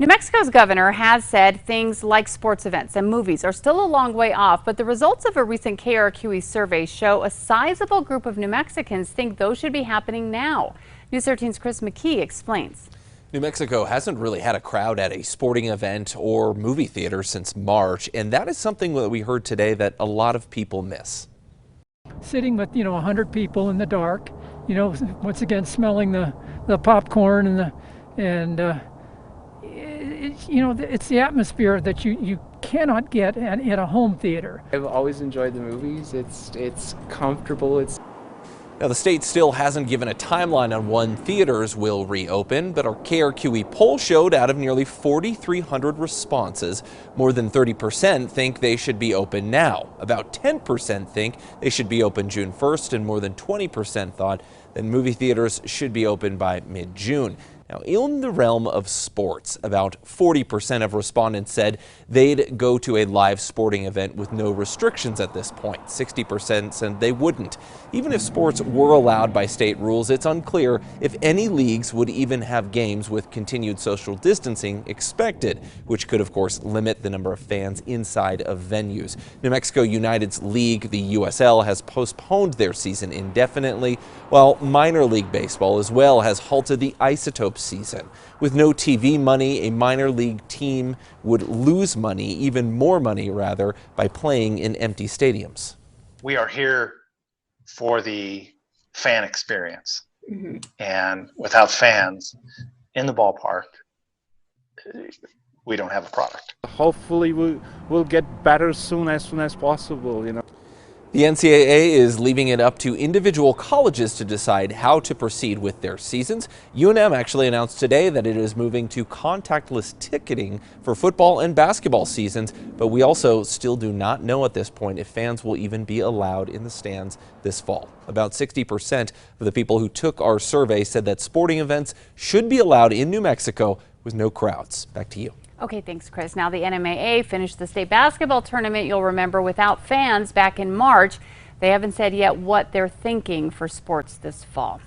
New Mexico's governor has said things like sports events and movies are still a long way off, but the results of a recent KRQE survey show a sizable group of New Mexicans think those should be happening now. News 13's Chris McKee explains. New Mexico hasn't really had a crowd at a sporting event or movie theater since March, and that is something that we heard today that a lot of people miss. Sitting with 100 people in the dark, once again smelling the popcorn it's the atmosphere that you cannot get at a home theater. I've always enjoyed the movies. It's comfortable. Now, the state still hasn't given a timeline on when theaters will reopen, but our KRQE poll showed out of nearly 4,300 responses, more than 30% think they should be open now. About 10% think they should be open June 1st, and more than 20% thought that movie theaters should be open by mid-June. Now, in the realm of sports, about 40% of respondents said they'd go to a live sporting event with no restrictions at this point. 60% said they wouldn't. Even if sports were allowed by state rules, it's unclear if any leagues would even have games with continued social distancing expected, which could, of course, limit the number of fans inside of venues. New Mexico United's league, the USL, has postponed their season indefinitely, while minor league baseball as well has halted the Isotope season. With no TV money, a minor league team would lose money, even more money rather, by playing in empty stadiums. We are here for the fan experience. And without fans in the ballpark, we don't have a product. Hopefully we'll get better as soon as possible, The NCAA is leaving it up to individual colleges to decide how to proceed with their seasons. UNM actually announced today that it is moving to contactless ticketing for football and basketball seasons, but we also still do not know at this point if fans will even be allowed in the stands this fall. About 60% of the people who took our survey said that sporting events should be allowed in New Mexico with no crowds. Back to you. Okay, thanks, Chris. Now, the NMAA finished the state basketball tournament, you'll remember, without fans back in March. They haven't said yet what they're thinking for sports this fall.